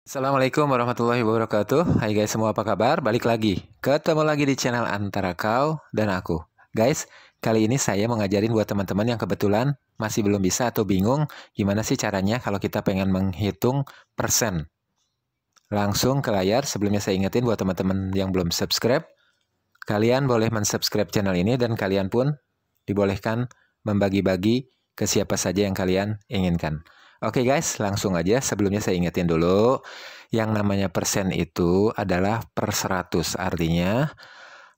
Assalamualaikum warahmatullahi wabarakatuh. Hai guys semua, apa kabar? Balik lagi. Ketemu lagi di channel antara kau dan aku. Guys, kali ini saya mau ngajarin buat teman-teman yang kebetulan masih belum bisa atau bingung gimana sih caranya kalau kita pengen menghitung persen. Langsung ke layar. Sebelumnya saya ingetin buat teman-teman yang belum subscribe, kalian boleh mensubscribe channel ini dan kalian pun dibolehkan membagi-bagi ke siapa saja yang kalian inginkan. Oke guys, langsung aja. Sebelumnya saya ingetin dulu, yang namanya persen itu adalah per 100. Artinya,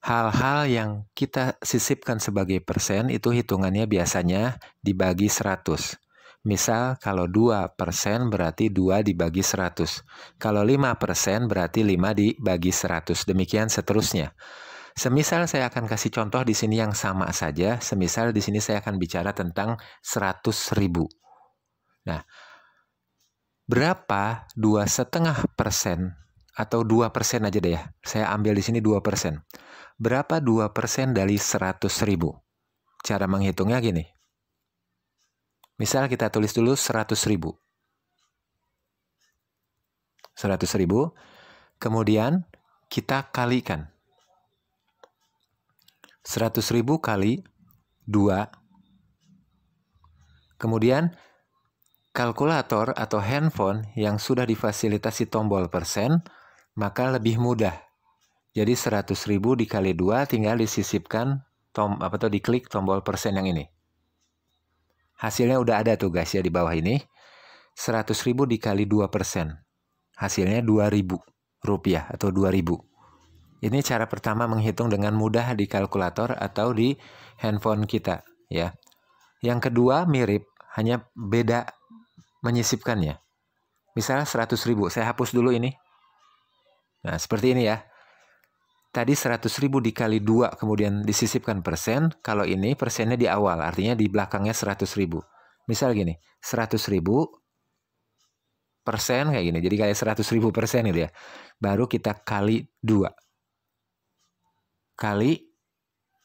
hal-hal yang kita sisipkan sebagai persen itu hitungannya biasanya dibagi 100. Misal kalau 2% berarti 2 dibagi 100. Kalau 5% berarti 5 dibagi 100. Demikian seterusnya. Semisal saya akan kasih contoh di sini yang sama saja. Semisal di sini saya akan bicara tentang 100.000. Nah, berapa 2,5% atau 2% aja deh ya. Saya ambil di sini 2%. Berapa 2% dari 100.000? Cara menghitungnya gini. Misal kita tulis dulu 100.000. 100.000. Kemudian kita kalikan. 100.000 kali 2. Kemudian kalkulator atau handphone yang sudah difasilitasi tombol persen, maka lebih mudah. Jadi 100.000 dikali 2 tinggal disisipkan diklik tombol persen yang ini. Hasilnya udah ada tuh guys ya di bawah ini. 100.000 dikali 2%. Hasilnya 2.000 rupiah atau 2.000. Ini cara pertama menghitung dengan mudah di kalkulator atau di handphone kita ya. Yang kedua mirip, hanya beda menyisipkannya. Misalnya 100.000, saya hapus dulu ini. Nah, seperti ini ya. Tadi 100.000 dikali 2 kemudian disisipkan persen. Kalau ini persennya di awal, artinya di belakangnya 100.000. Misal gini, 100.000 persen kayak gini. Jadi kayak 100.000 persen gitu ya. Baru kita kali 2. Kali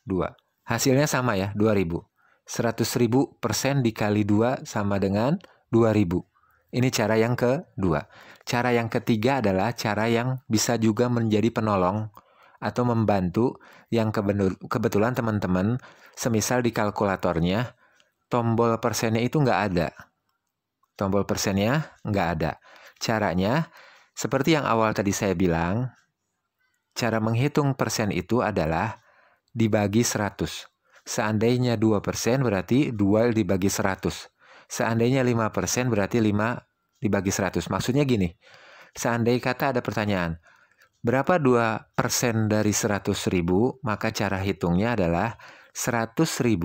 2. Hasilnya sama ya, 2.000. 100.000 persen dikali 2 sama dengan 2.000. Ini cara yang kedua. Cara yang ketiga adalah cara yang bisa juga menjadi penolong atau membantu yang kebetulan teman-teman semisal di kalkulatornya tombol persennya itu nggak ada. Tombol persennya nggak ada. Caranya seperti yang awal tadi saya bilang, cara menghitung persen itu adalah dibagi 100. Seandainya 2% berarti 2 dibagi 100. Seandainya 5% berarti 5 dibagi 100. Maksudnya gini, seandainya kata ada pertanyaan, berapa 2% dari 100.000? Maka cara hitungnya adalah 100.000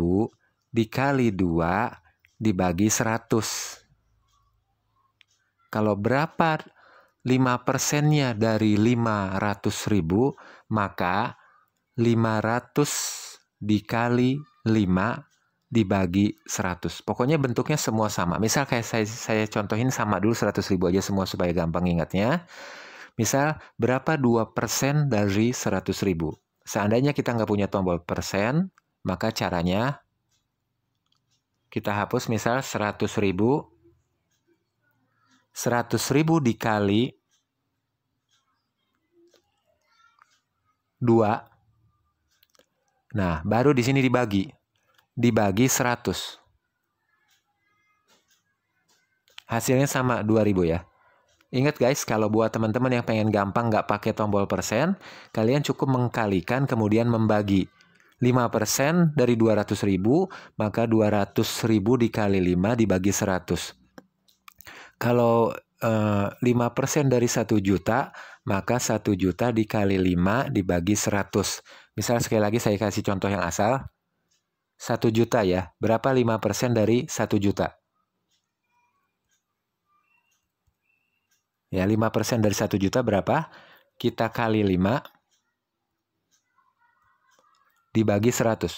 dikali 2 dibagi 100. Kalau berapa 5%-nya dari 500.000, maka 500 dikali 5 dibagi 100. Pokoknya bentuknya semua sama. Misal kayak saya contohin sama dulu 100.000 aja semua supaya gampang ingatnya. Misal berapa 2% dari 100.000? Seandainya kita nggak punya tombol persen, maka caranya kita hapus misal 100.000. 100.000 dikali 2. Nah, baru di sini dibagi. Dibagi 100. Hasilnya sama 2.000 ya. Ingat guys, kalau buat teman-teman yang pengen gampang nggak pakai tombol persen, kalian cukup mengkalikan kemudian membagi. 5% dari 200.000, maka 200.000 dikali 5 dibagi 100. Kalau 5% dari 1 juta, maka 1 juta dikali 5 dibagi 100. Misal sekali lagi saya kasih contoh yang asal. 1 juta ya. Berapa 5% dari 1 juta? Ya, 5% dari 1 juta berapa? Kita kali 5 dibagi 100.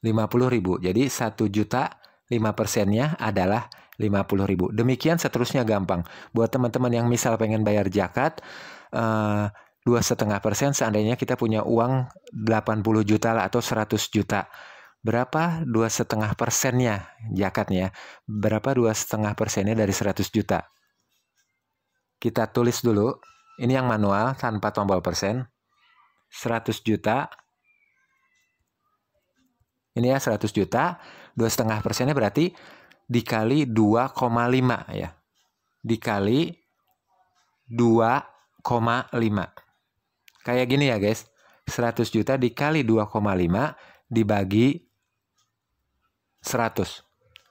50.000. Jadi 1 juta 5%-nya adalah 50.000. Demikian seterusnya gampang. Buat teman-teman yang misal pengen bayar zakat, 2,5% seandainya kita punya uang 80 juta lah atau 100 juta. Berapa 2,5%-nya zakatnya? Berapa 2,5%-nya dari 100 juta? Kita tulis dulu. Ini yang manual tanpa tombol persen. 100 juta. Ini ya 100 juta. 2,5%-nya berarti dikali 2,5 ya. Dikali 2,5. Kayak gini ya guys. 100 juta dikali 2,5 dibagi 100.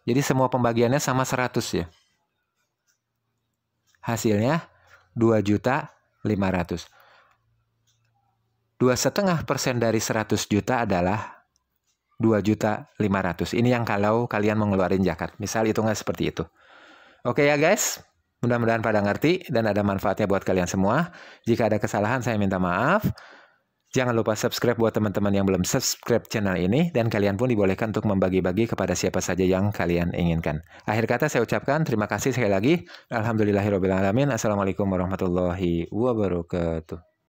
Jadi semua pembagiannya sama 100 ya. Hasilnya 2.500.000. 2,5% dari 100 juta adalah 2.500.000. Ini yang kalau kalian mau ngeluarin zakat. Misal hitungnya seperti itu. Oke ya guys. Mudah-mudahan pada ngerti dan ada manfaatnya buat kalian semua. Jika ada kesalahan saya minta maaf. Jangan lupa subscribe buat teman-teman yang belum subscribe channel ini. Dan kalian pun dibolehkan untuk membagi-bagi kepada siapa saja yang kalian inginkan. Akhir kata saya ucapkan terima kasih sekali lagi. Alhamdulillahirrabbilalamin. Assalamualaikum warahmatullahi wabarakatuh.